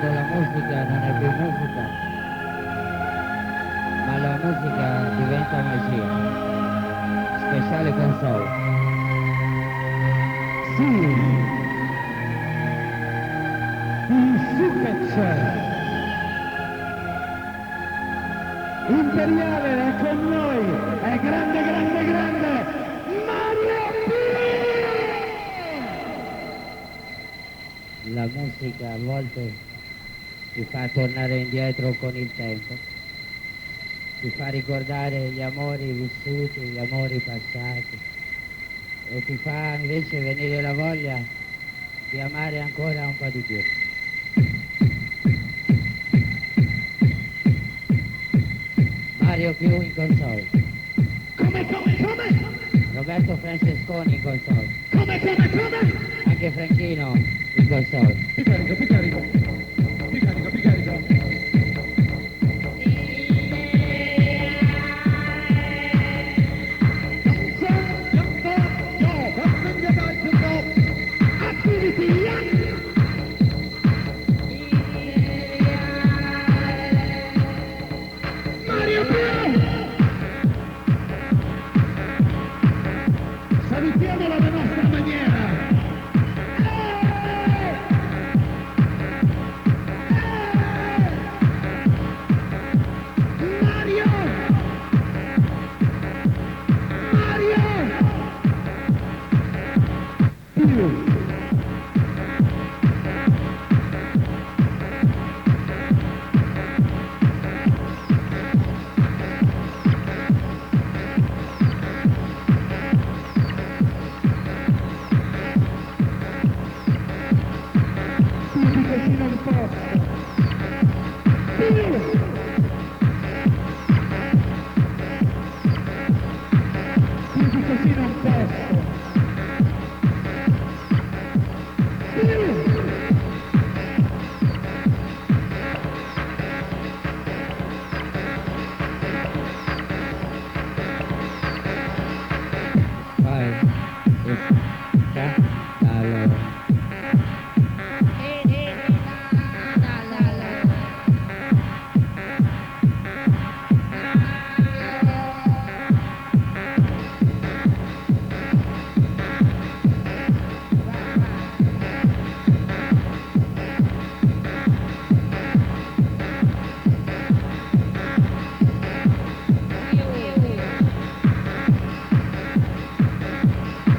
quando la musica non è più musica, ma la musica diventa magia. Speciale console. Sì, il Supercell Imperiale è con noi, è grande, grande, grande Mario P! La musica a volte ti fa tornare indietro con il tempo, ti fa ricordare gli amori vissuti, gli amori passati e ti fa invece venire la voglia di amare ancora un po' di più. Mario Più in console. Come? Roberto Francesconi in console. Come? Anche Franchino in console. Piccarico. Salutiamola alla nostra maniera!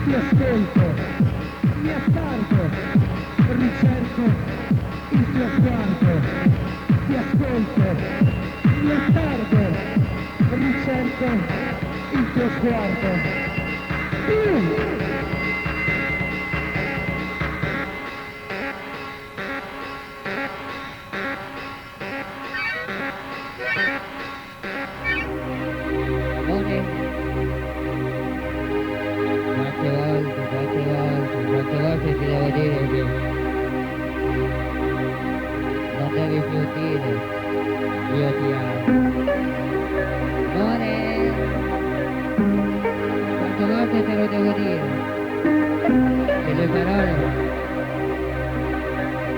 Ti ascolto, mi attardo, ricerco il tuo sguardo. Ti ascolto, mi attardo, ricerco il tuo sguardo. Quante volte ti devo dire che non devi più dire io ti amo. Amore, quante volte te lo devo dire che le parole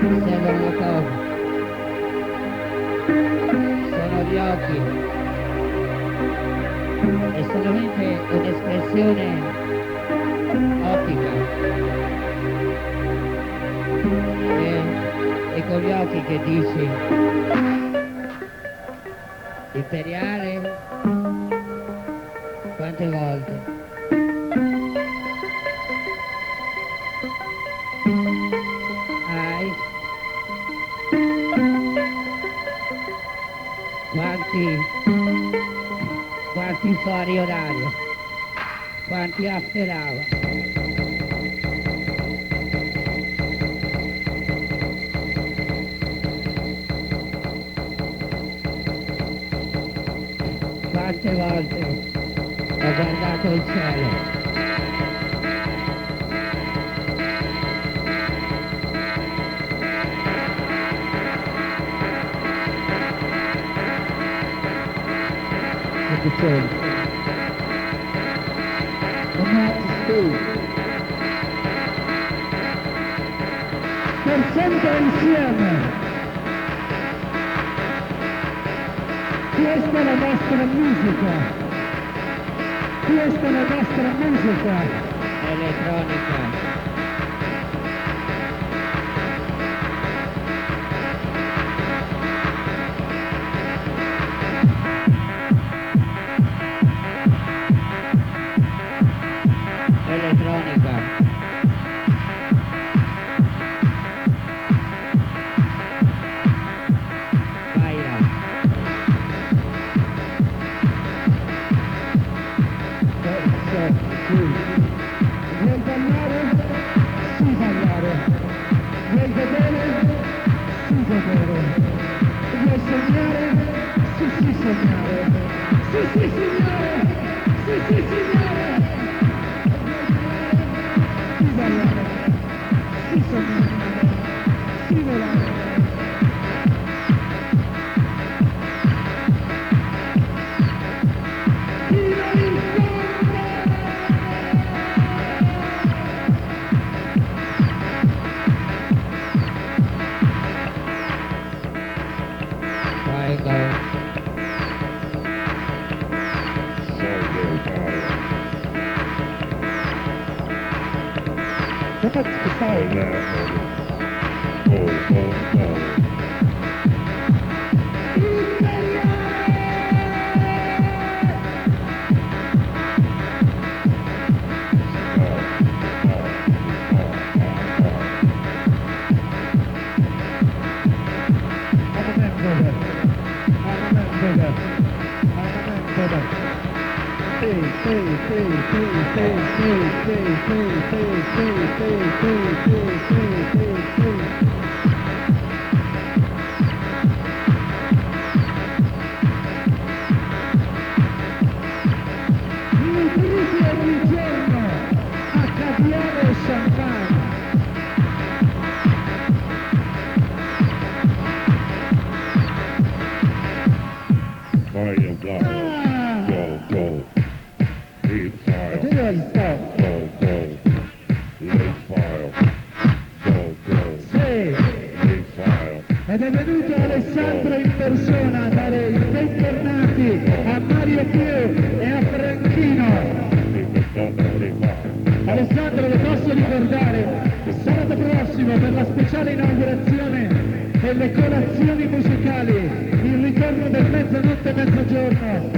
servono poco, sono gli occhi, è solamente un'espressione ottica. E con gli occhi che dici imperiale quante volte hai quanti fuori orario, quanti after hour. Quante volte ho guardato il cielo per sempre insieme Questa è la nostra musica. Questa è la nostra musica. Elettronica. Elettronica. Baila. Vuoi ballare? Sì ballare. Vuoi vedere? Sì vedere. Vuoi sognare? Sì sì sognare. Sì sì sognare. Sì sì sognare. Sì ballare. Sì sognare. Sì volare. Vai, go. Come stai? Nutriti ogni giorno a caviale e champagne. Mario, go, go. Lead file, E dove sto? go. Lead file, go. Sì. Lead file, Ed è venuto Alessandro in persona a dare i bentornati a Mario Più e a Franchino. lead the thunder, lead file. Alessandro, lo posso ricordare, sabato prossimo per la speciale inaugurazione delle colazioni musicali, il ritorno del mezzanotte e mezzogiorno.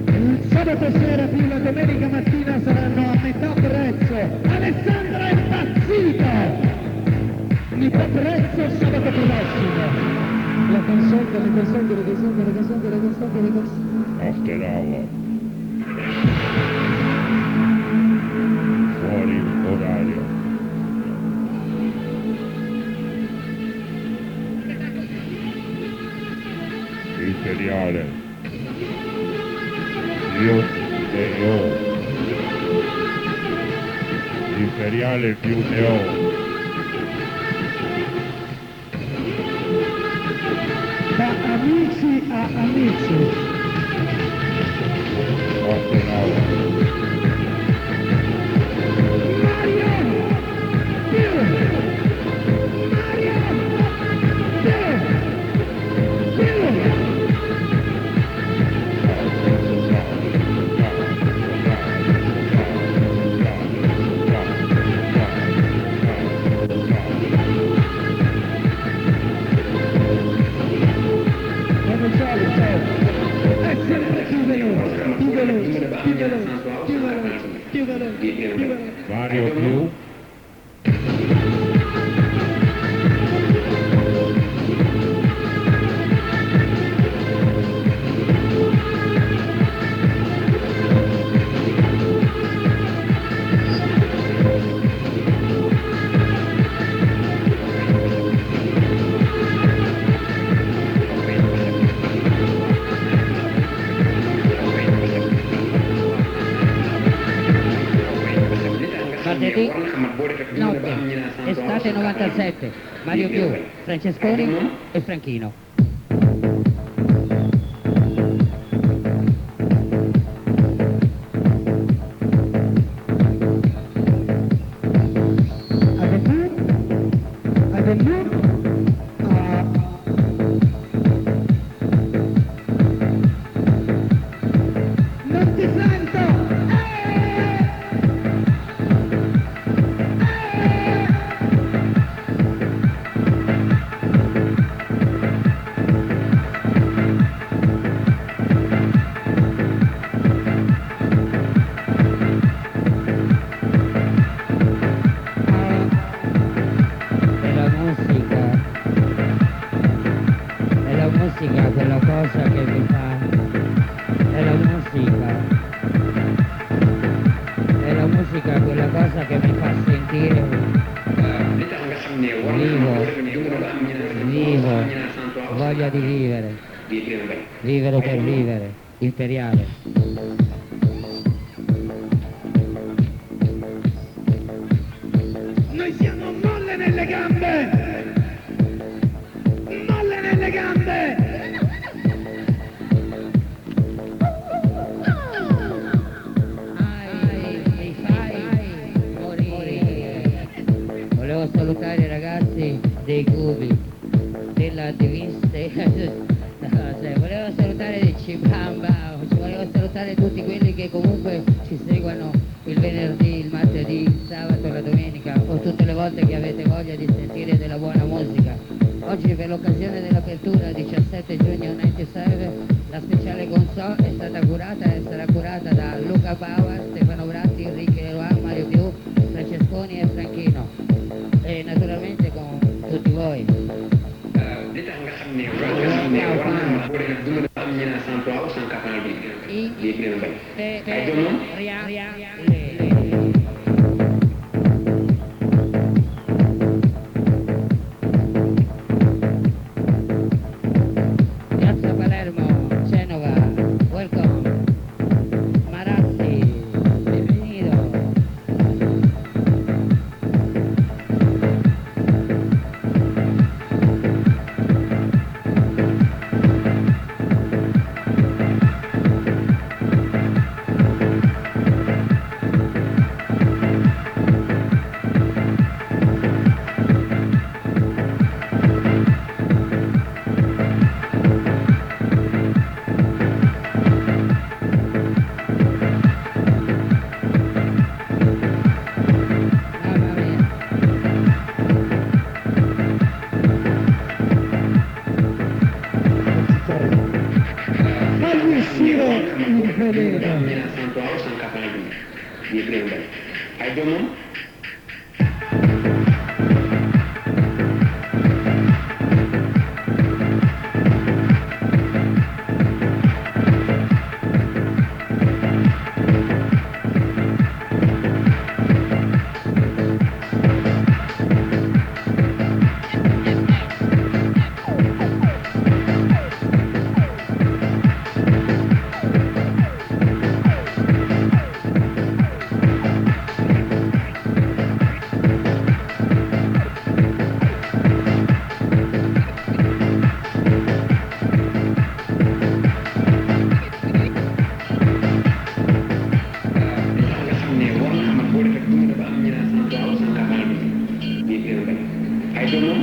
Il sabato sera più la domenica mattina saranno a metà prezzo. Alessandro è impazzito! Metà prezzo sabato prossimo. Le console. After hour. Fuori orario. Imperiale. Io e io. Imperiale più neo. Da amici a amici. After hour. Mario più. Martedì, notte, estate 97, Mario Più, Francesconi e Franchino. musica, quella cosa che mi fa, è la musica. È la musica quella cosa che mi fa sentire vivo, voglia di vivere, vivere per vivere, imperiale. Noi siamo molle nelle gambe! Molle nelle gambe! Volevo salutare i ragazzi dei Cubi, della Diviste, volevo salutare dei Cibamba, volevo salutare tutti quelli che comunque ci seguono il venerdì, il martedì, il sabato, la domenica o tutte le volte che avete voglia di sentire della buona musica. Oggi per l'occasione dell'apertura 17 giugno 97 la speciale console è stata curata e sarà curata da Luca Bauer, Stefano Bratti, Enrique Leroy, Mario Più, Francesconi e Franchino. E naturalmente con tutti voi. li tax nga xam ne war na boo dee dund am ñu naan 103 ou 104 bi gën a bañ ay doomam Piazza Palermo, Genova, welcome. Marazzi, bienvenido. Mamma mia. Fagli uscire il am ñu veleno! naan 103 ou 104 bi gën a bañ ay doomam ay doomam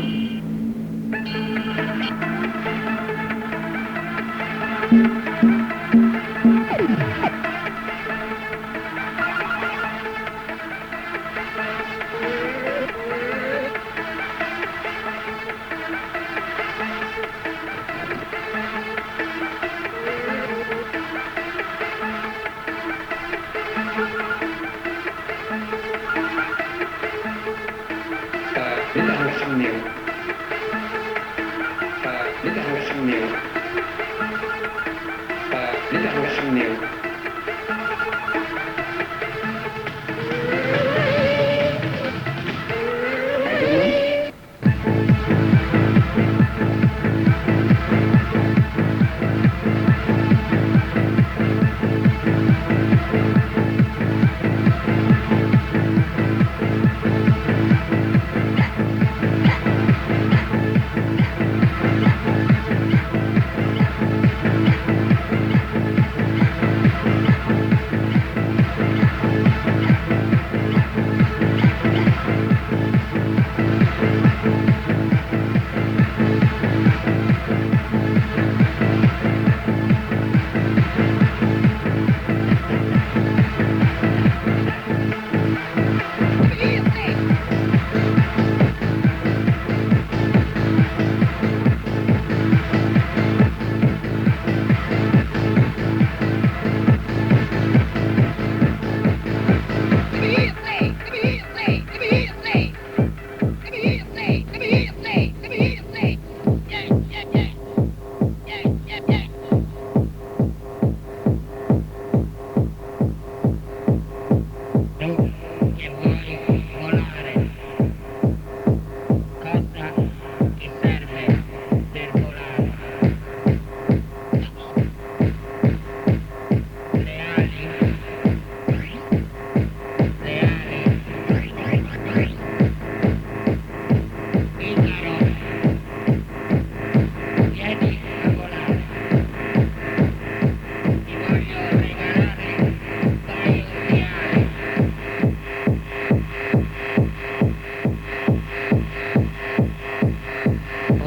li tax nga xam ne li tax nga xam ne li tax nga xam ne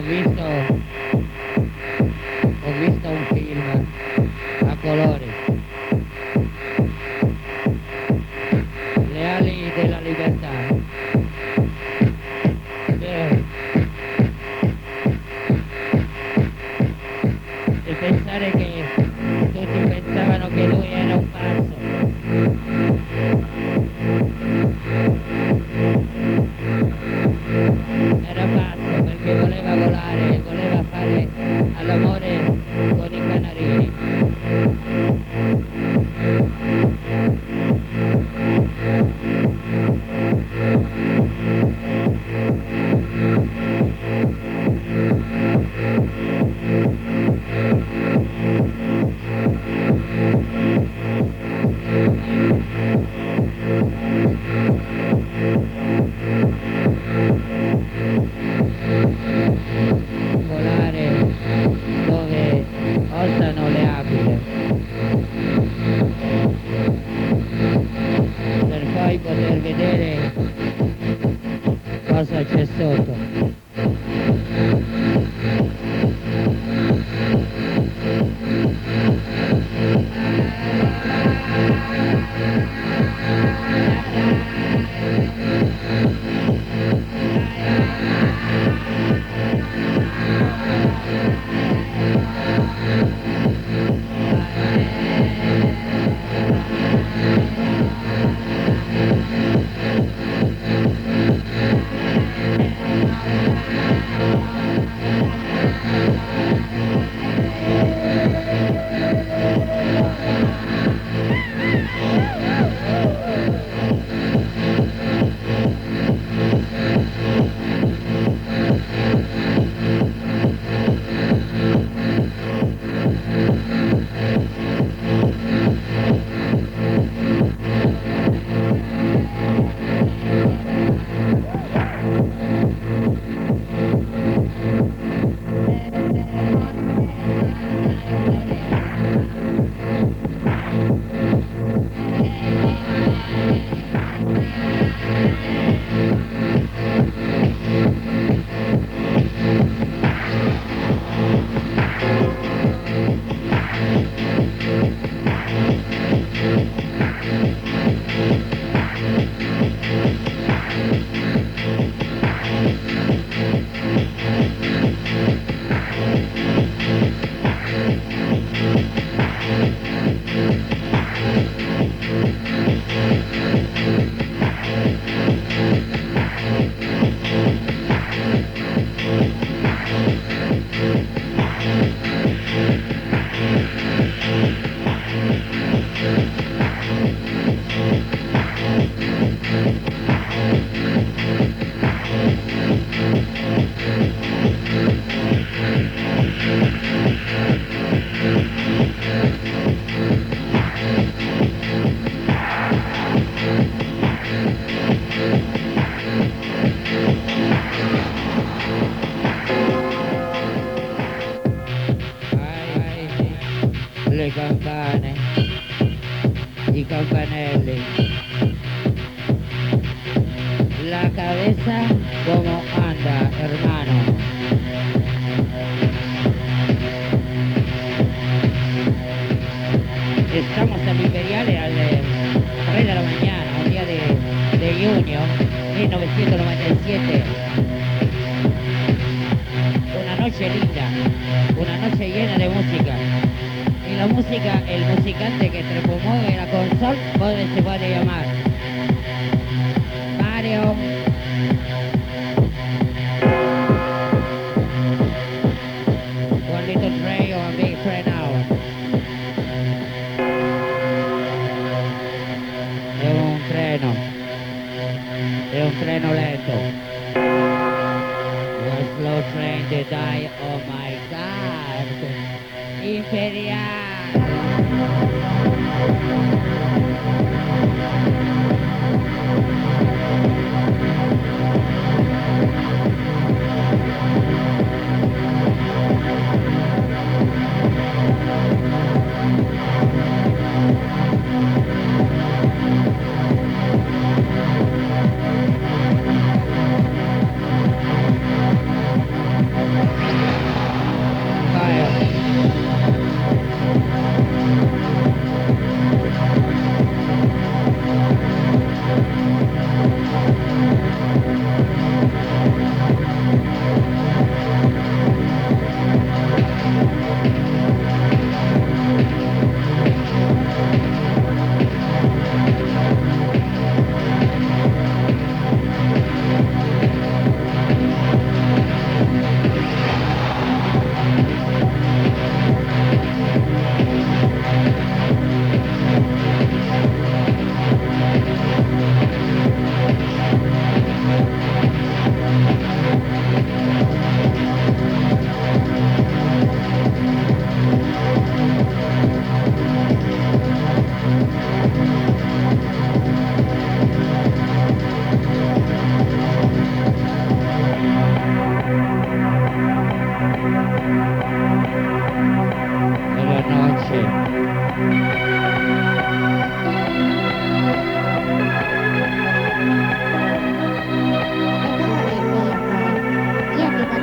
ho visto un film a colori, Le ali della libertà. E pensare che tutti pensavano che lui era un pazzo. Era pazzo perché voleva volare, voleva fare all'amore con i canarini. Volare dove osano le aquile, per poi poter vedere cosa c'è sotto. Le campane, i campanelli, la cabeza como anda, hermano. Estamos en Imperiale alle 3 de la mañana, un día de junio 1997. Una noche linda, una noche llena de música. Y la música, el musicante que te promueve la consola, se puede llamar Mario. One little tray or a big tray now. È un treno lento. One slow train to die, oh my God. Imperiale.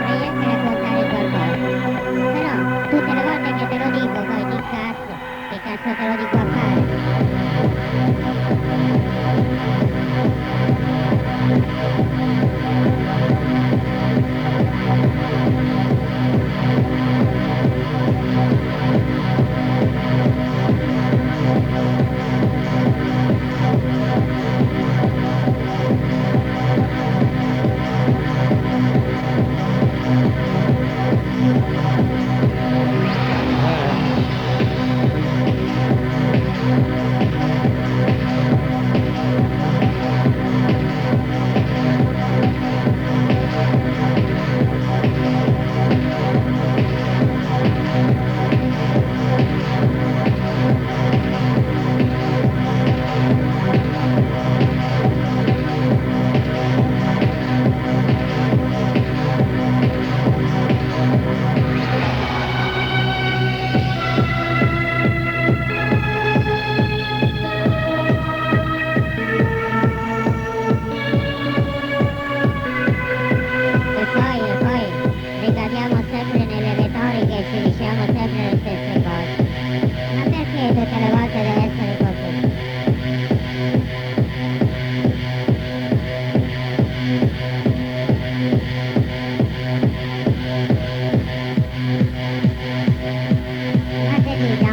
dovrei anche raccontare qualcosa. Però tutte le volte che te lo dico poi ti incazzo, che cazzo te lo dico a fare? E poi ricadiamo sempre nelle retoriche e ci diciamo sempre le stesse cose. Ma perché tutte le volte deve essere così? Ma che dica?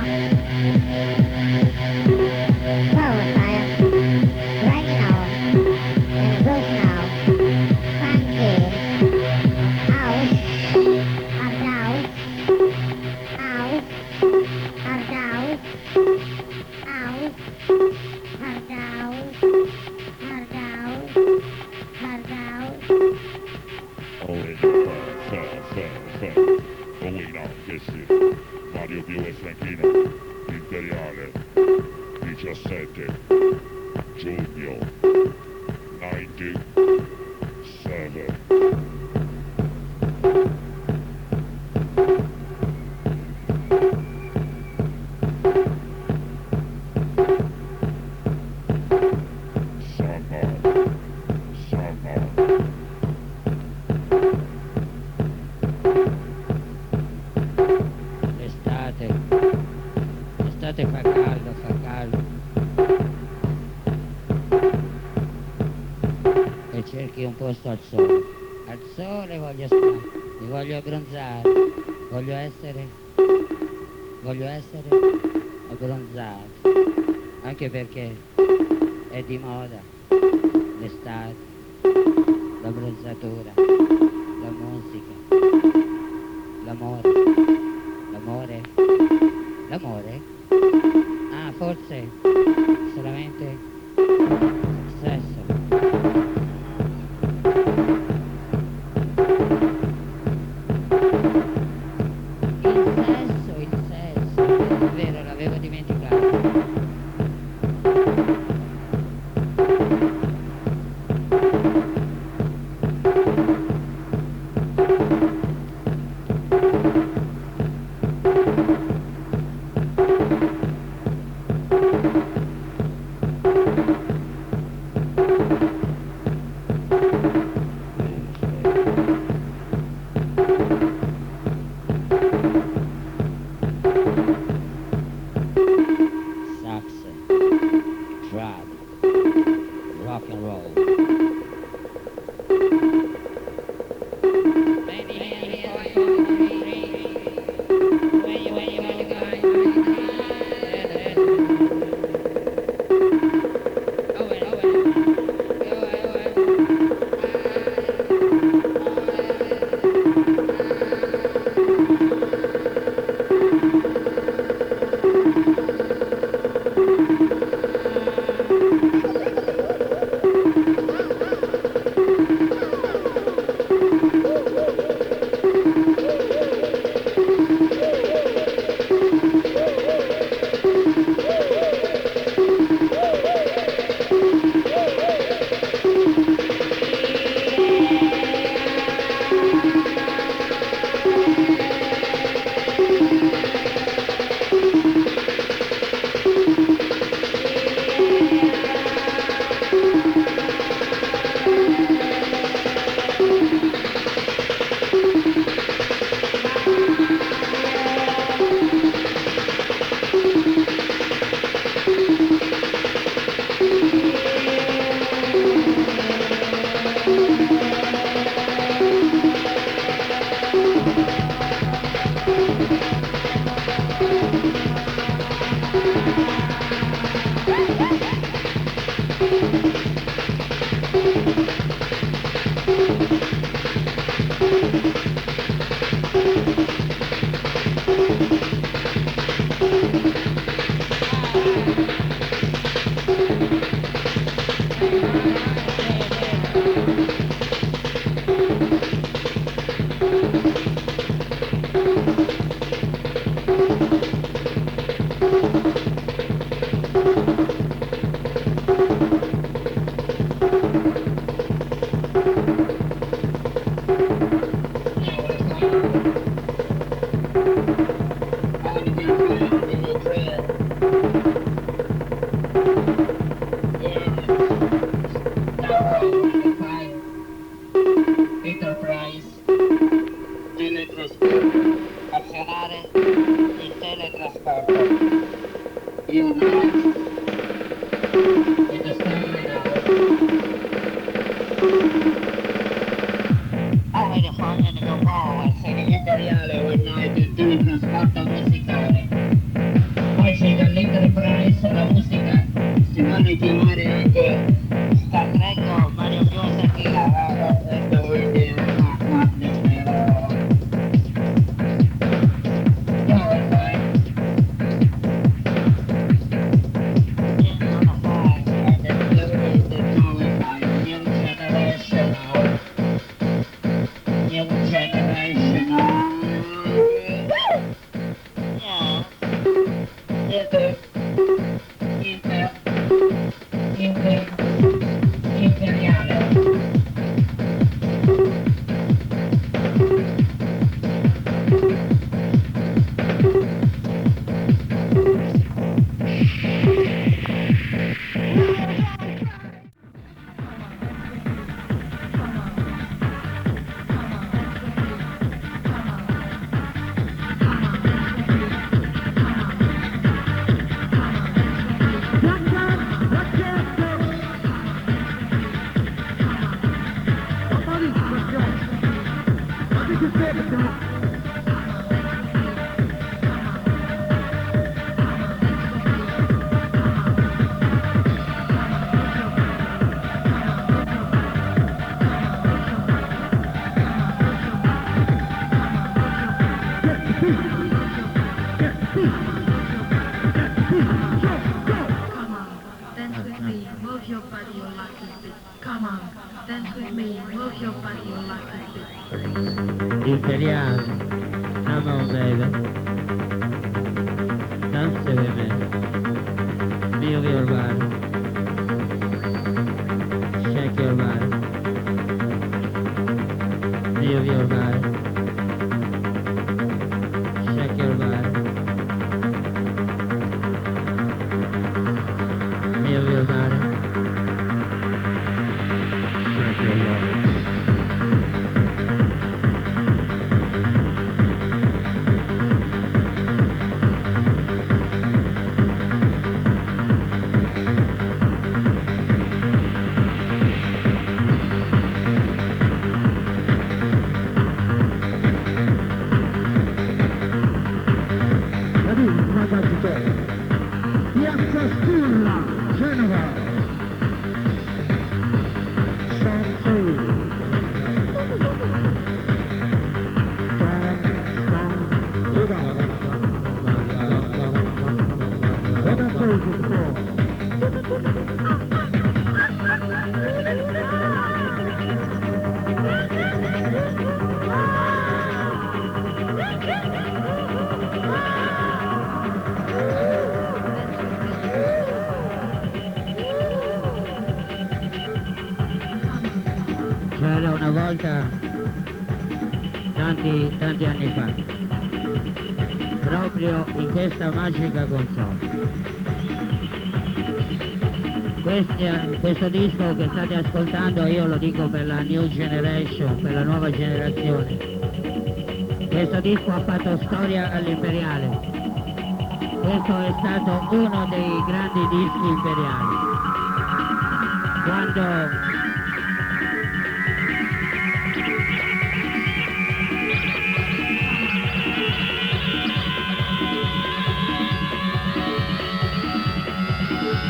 Bonfire, right now, and good now, funky, house, hard house, house, hard house, house, hard house, hard house, hard house. Going on, questo Mario Pio e Franchino Imperiale 17 giugno 97. Summer. L'estate fa caldo, fa caldo. E cerchi un posto al sole. Al sole voglio stare, mi voglio abbronzare, voglio essere abbronzato. Anche perché è di moda l'estate, l'abbronzatura, la musica, l'amore? Ah, forse solamente sesso. Il sesso, è vero, l'avevo dimenticato. io in the standing avete fatto di nuovo essere imperiale when I do il trasporto musicale. Poi c'è dall'Enterprise la musica si vuole chiamare anche Star Trek o Mario Bros che Imperiale, come on baby, dance with me, move your body, shake your body, move your body, shake your body, move your body, shake your body. Piazza Sturla, Genova. C'era una volta, tanti anni fa, proprio in questa magica console. Questo disco che state ascoltando, io lo dico per la new generation, per la nuova generazione. Questo disco ha fatto storia all'imperiale. Questo è stato uno dei grandi dischi imperiali.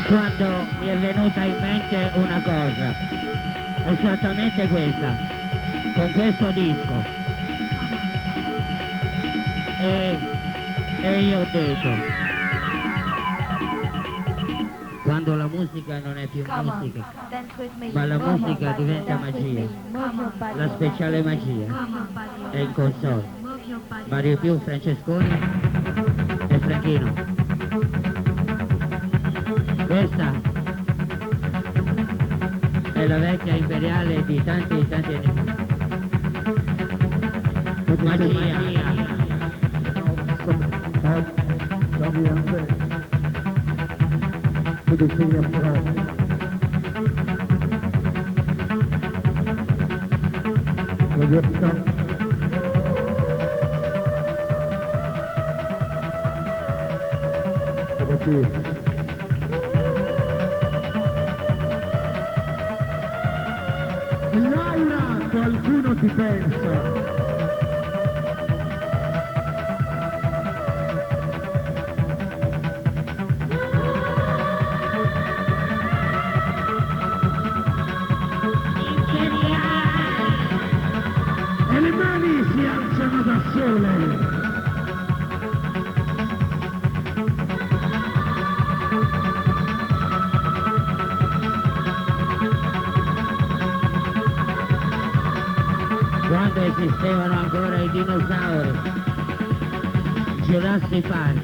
Quando mi è venuta in mente una cosa, esattamente questa, con questo disco, e io ho detto, quando la musica non è più musica, ma la musica diventa magia, la speciale magia è in console, Mario Più, Francesconi e Franchino. Questa è la vecchia imperiale di tanti anni fa. Magia. da qui. Laura, qualcuno ti pensa. E le mani si alzano da sole. Quando esistevano ancora i dinosauri, Jurassic Park,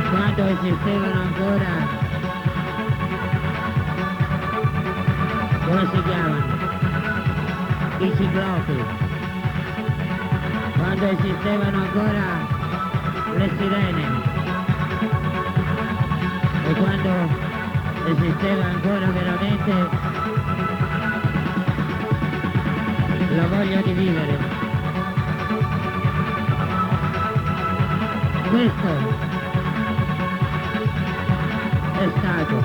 quando esistevano ancora, come si chiamano? I ciclopi, quando esistevano ancora le sirene e quando esisteva ancora veramente la voglia di vivere. Questo è stato.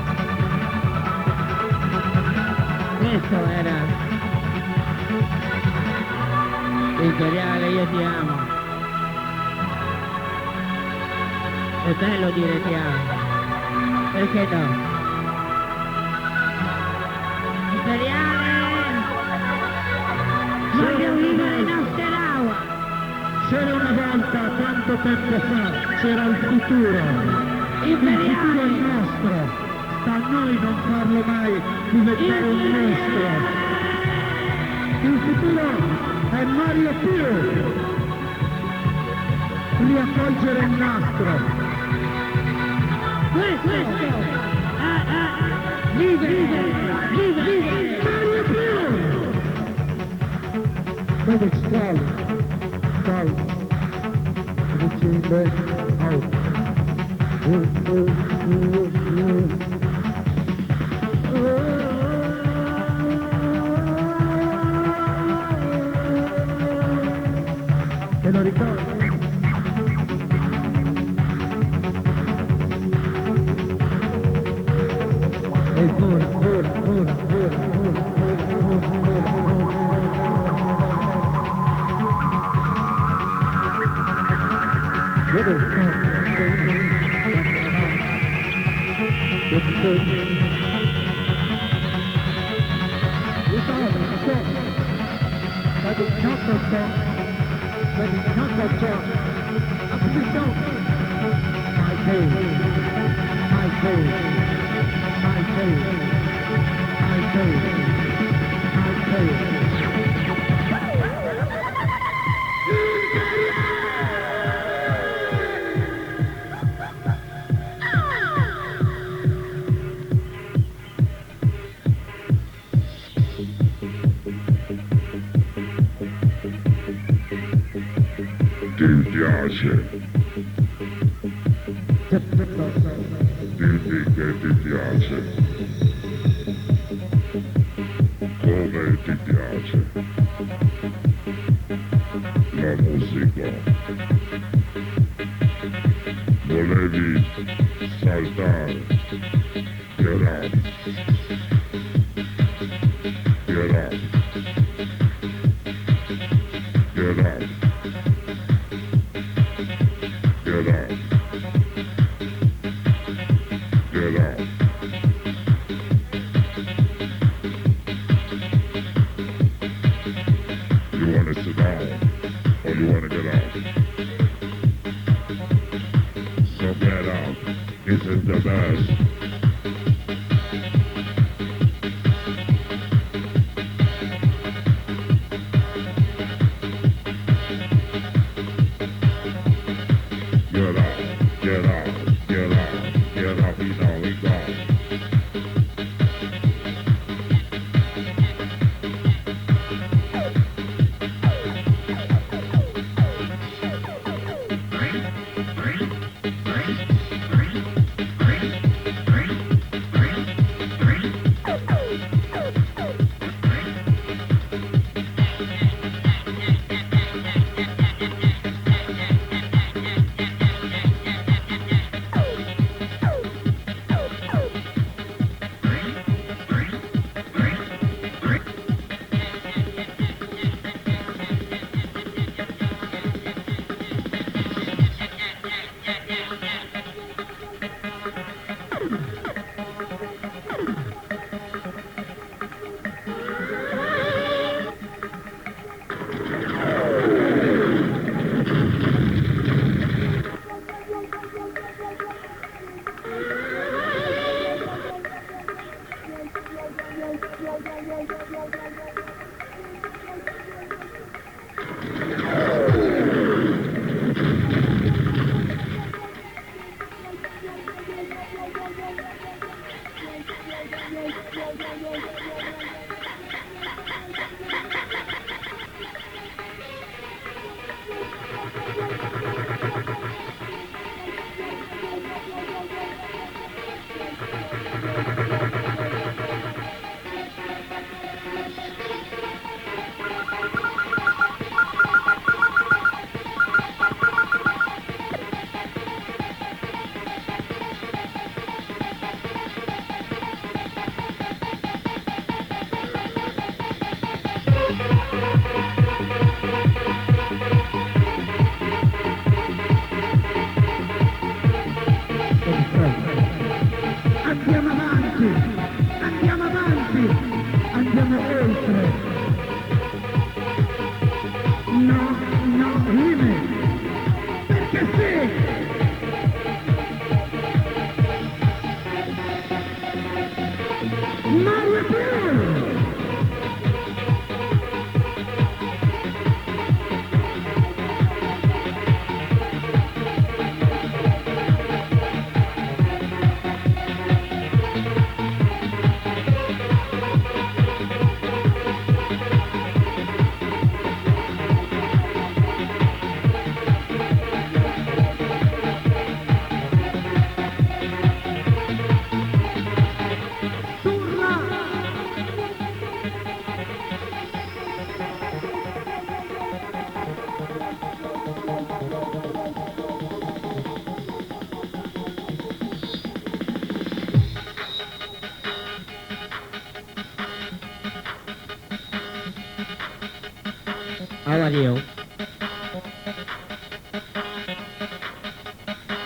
Questo era Imperiale, io ti amo. È bello dire ti amo. Perché no? Imperiale! Voglio vivere in Austerava! C'era una volta, tanto tempo fa, c'era il futuro. Il futuro è nostro. Sta a noi non farlo mai diventare un mostro. Il futuro è Mario Più. Riaccogliere il nastro. Questo! Vivere! Mario Più! Medic, call. Reaching back out. Te lo ricordo? E ora. Ti piace? Dimmi che ti piace. Come ti piace? La musica. Volevi saltare. Get up. Get up. Get up. Get up. Get up. You want to sit down or you want to get up? So get up. Isn't the best? no, no, limit. Perché sì! Mario Piero! How are you?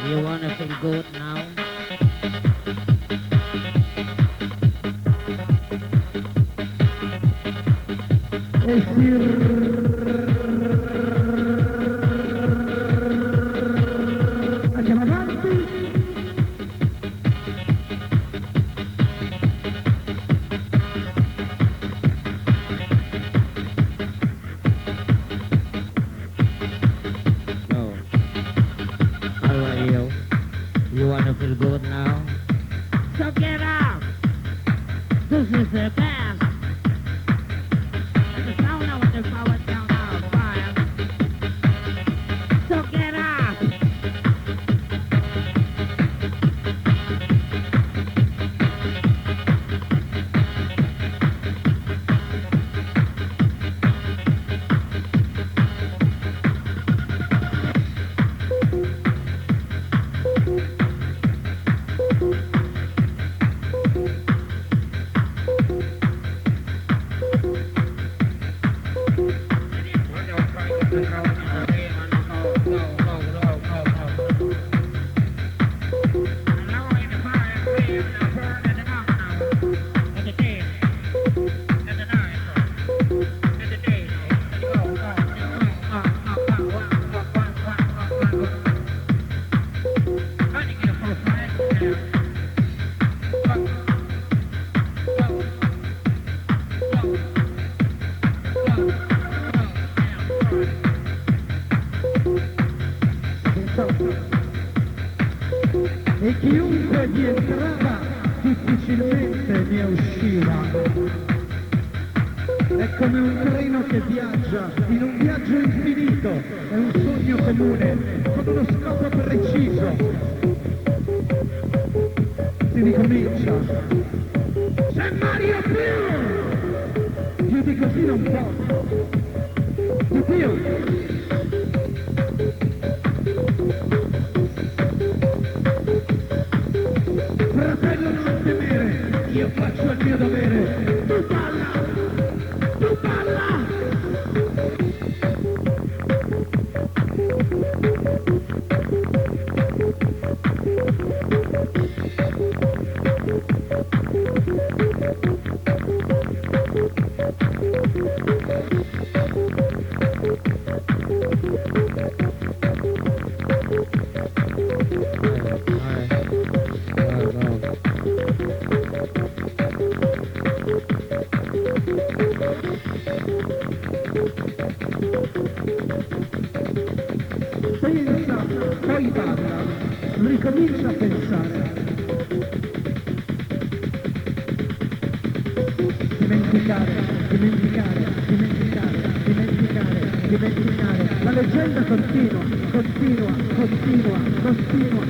You wanna feel good now? E andiamo avanti. No. How are you? You wanna feel good now? So get up! This is the best! And the sound of the power down our fire. So get up! E chiunque vi entrava difficilmente ne usciva. È come un treno che viaggia in un viaggio infinito, è un sogno comune con uno scopo preciso. Si ricomincia. C'è Mario Più! Più di così non posso. Di più! Fratello, non temere, io faccio il mio dovere. Tu balla! Tu balla! Pensa, poi parla, ricomincia a pensare. Dimenticare, dimenticare, dimenticare, dimenticare, dimenticare. La leggenda continua, continua, continua, continua.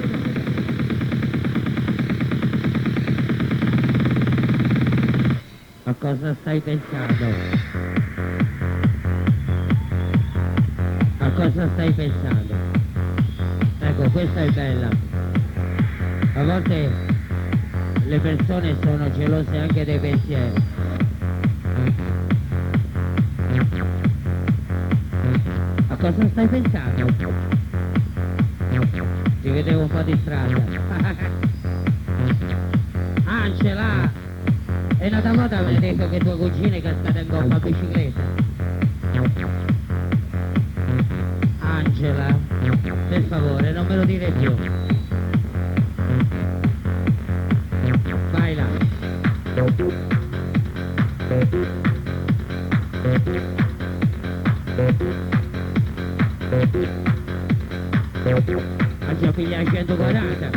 A cosa stai pensando? A cosa stai pensando? Ecco, questa è bella. A volte le persone sono gelose anche dei pensieri. A cosa stai pensando? Ti vedevo un po' distratta. Angela! E un'altra volta mi hai detto che tua cugina è cascata in gomma a bicicletta. Angela, per favore, non me lo dire più. Vai là. Faccio pigliare 140.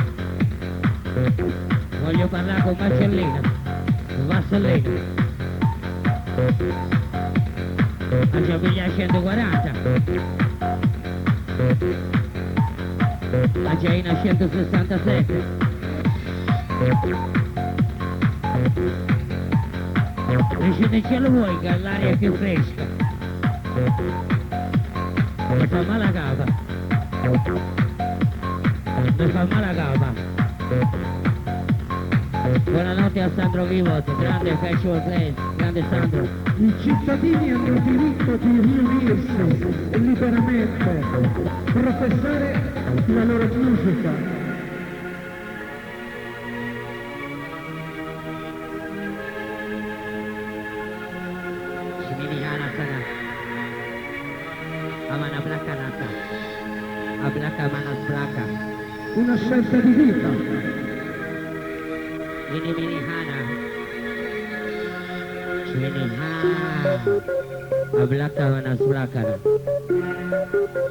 Voglio parlare con Marcellina. Vassellina. Faccio pigliare 140. La Jaina 167. Vicino ce lo vuoi che l'aria è più fresca? Mi fa male la capa. Mi fa male la capa. Buonanotte a Sandro Vivot, grande Factual Place, grande Sandro. I cittadini hanno diritto di riunirsi liberamente, professare la loro musica. Amana Blacca Nata, a Blacca Manas Blacca, Una scelta di vita. Mini Hana, Mini Ha, a Blacca Manas Blacca,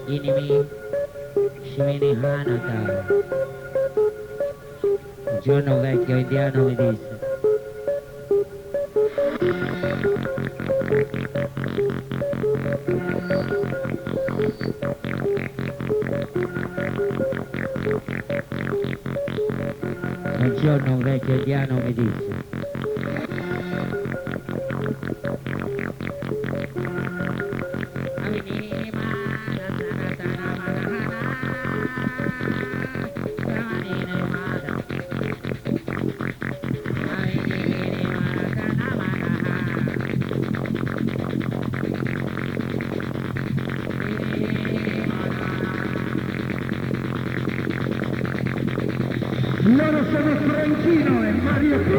Inimi, Shmini Hanata. Un giorno vecchio indiano mi disse: un giorno un vecchio indiano mi disse: Loro sono Franchino e Mario Più.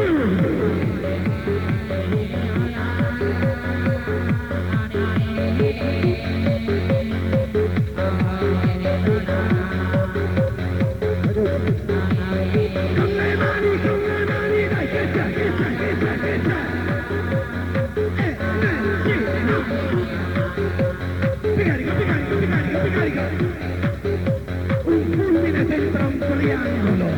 Un fulmine dentro un triangolo.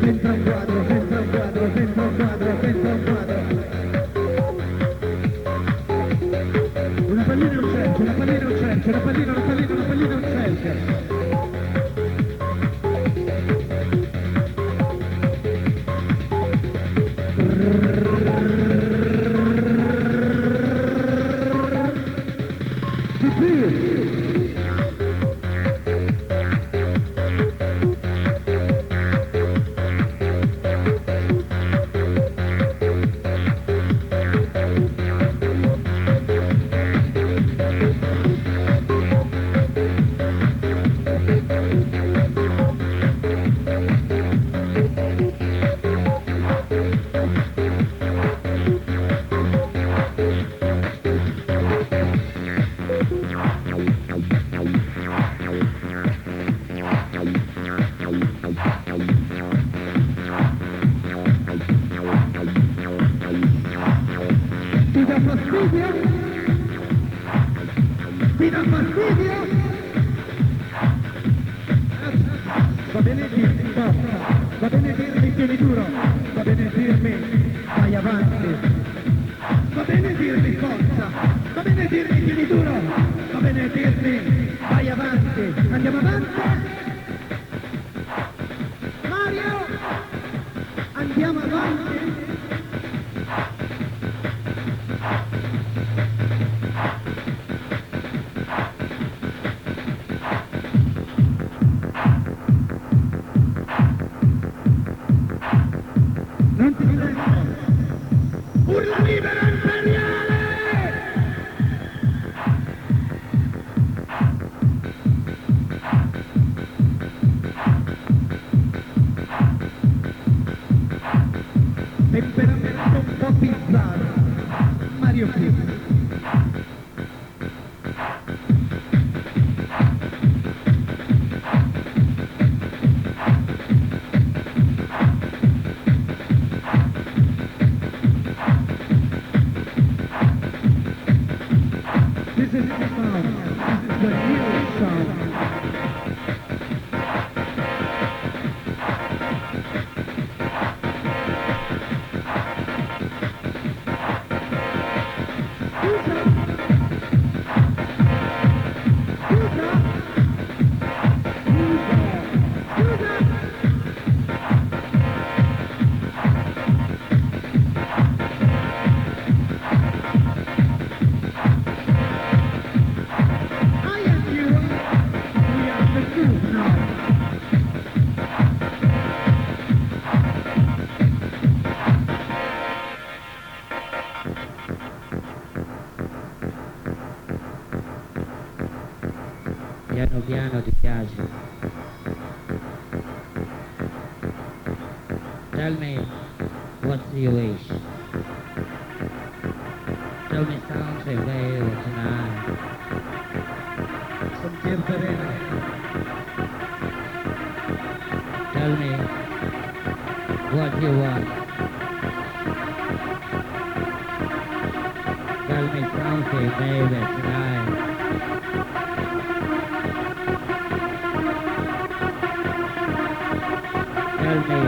Dentro un quadro, dentro un quadro, dentro un quadro, dentro un quadro. Una pallina e un cerchio, una pallina e un cerchio, una pallina, una pallina, una pallina e un cerchio. Ti dà fastidio? Ti dà fastidio? Va bene dirmi forza, va bene dirmi tieni duro, va bene dirmi vai avanti, va bene dirmi forza, va bene dirmi tieni duro, va bene dirmi vai avanti, andiamo avanti? Mario, andiamo avanti? Non ti sento! Urla libera imperiale! Temperamento un po' bizzarro. Mario Più. is the sound. This is the new sound. I am you. We are the group now. Piano piano ti piace. Tell me what's your wish. Tell me something, baby, tonight. Sentier bene. Tell me what you want. Tell me something, baby, tonight. Tell me.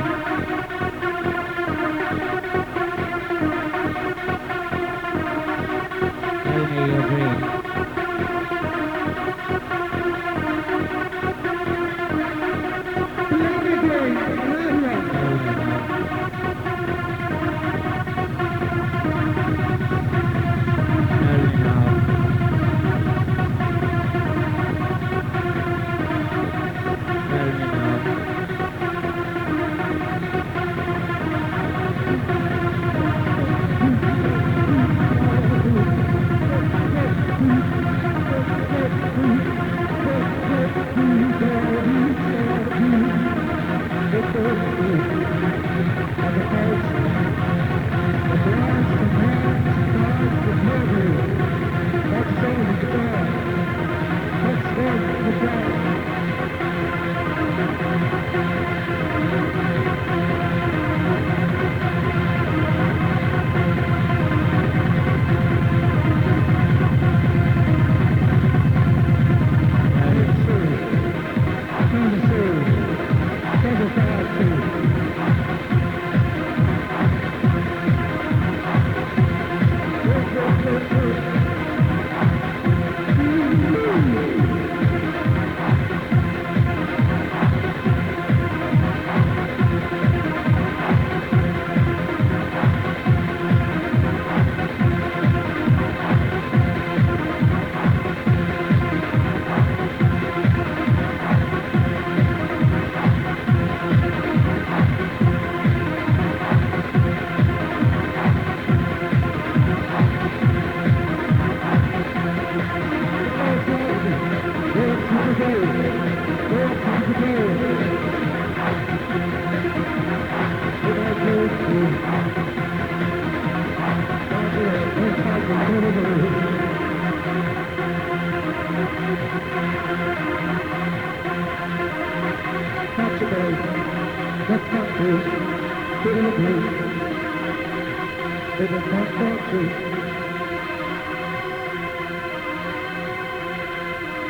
Tell me your dream. Play the game. Mario. Tell me now. Tell me now. Tell me now.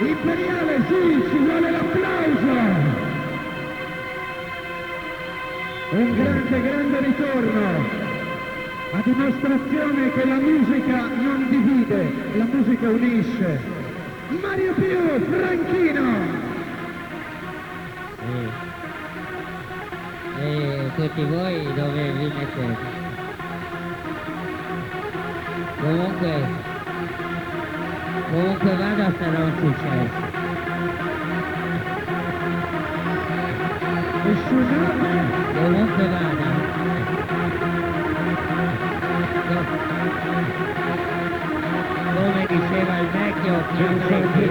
Imperiale, sì, ci vuole l'applauso! Un grande ritorno, a dimostrazione che la musica non divide, la musica unisce. Mario Pio, Franchino! E tutti voi dove vi mettete? Comunque vada sarà un successo. E scusate, Comunque vada. Come diceva il vecchio, chiamati.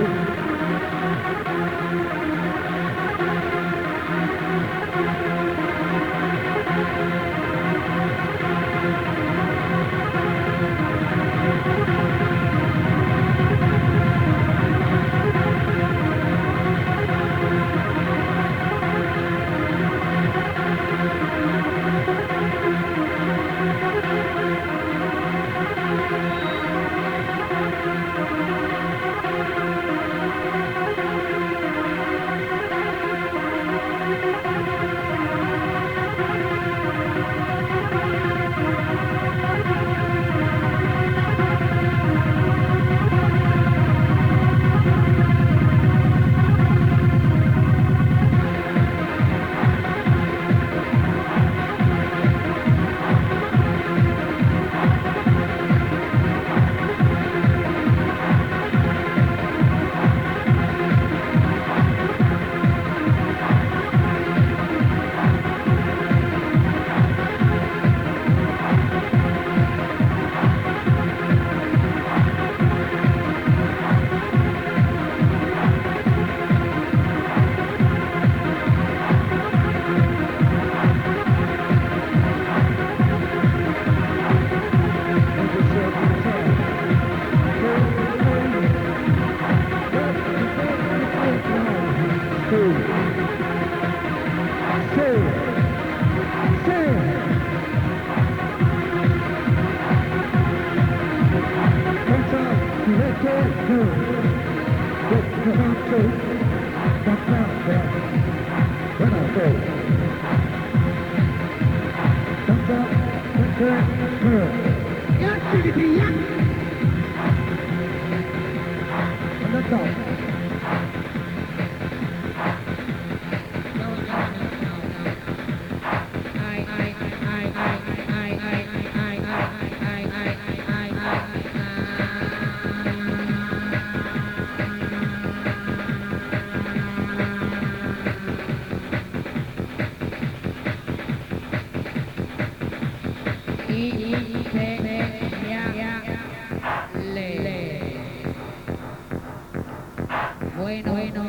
Bueno,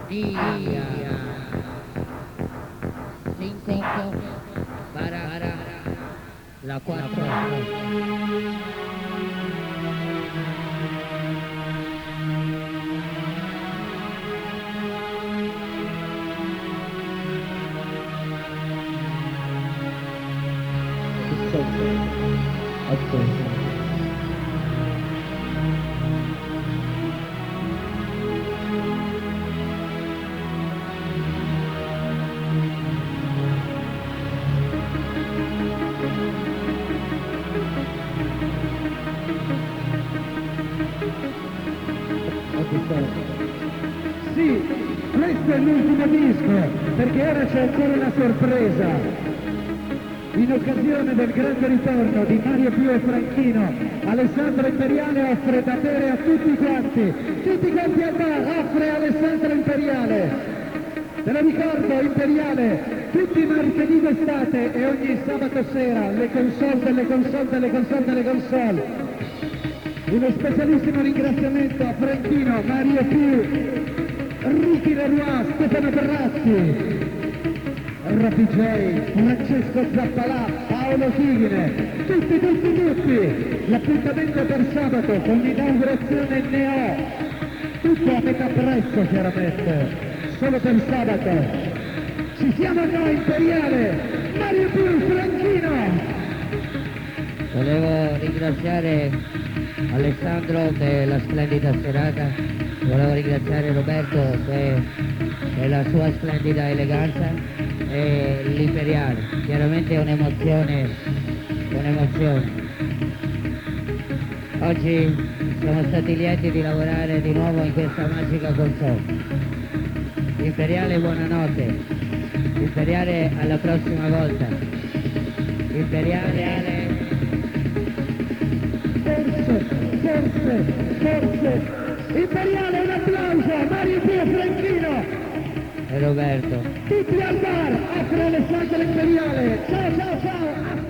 día 5 para la 4. Sì, questo è l'ultimo disco, perché ora c'è ancora una sorpresa. In occasione del grande ritorno di Mario Pio e Franchino, Alessandro Imperiale offre da bere a tutti quanti al bar, offre Alessandro Imperiale. Te lo ricordo, Imperiale, tutti i martedì d'estate e ogni sabato sera, le console. Uno specialissimo ringraziamento a Franchino, Mario Pio, Ricky Leroy, Stefano Berrazzi, Rapi J, Francesco Zappalà, Paolo Figine, tutti, l'appuntamento per sabato con l'inaugurazione Neo, tutto a metà prezzo chiaramente, solo per sabato. Ci siamo noi, Imperiale, Mario Pio, Franchino! Volevo ringraziare Alessandro per la splendida serata, volevo ringraziare Roberto per la sua splendida eleganza e l'Imperiale, chiaramente è un'emozione. Oggi siamo stati lieti di lavorare di nuovo in questa magica console. Imperiale, buonanotte. Imperiale, alla prossima volta. Imperiale. Forse, Imperiale, un applauso a Mario Pio Franchino E Roberto. tutti al bar, offre Alessandro Imperiale, ciao,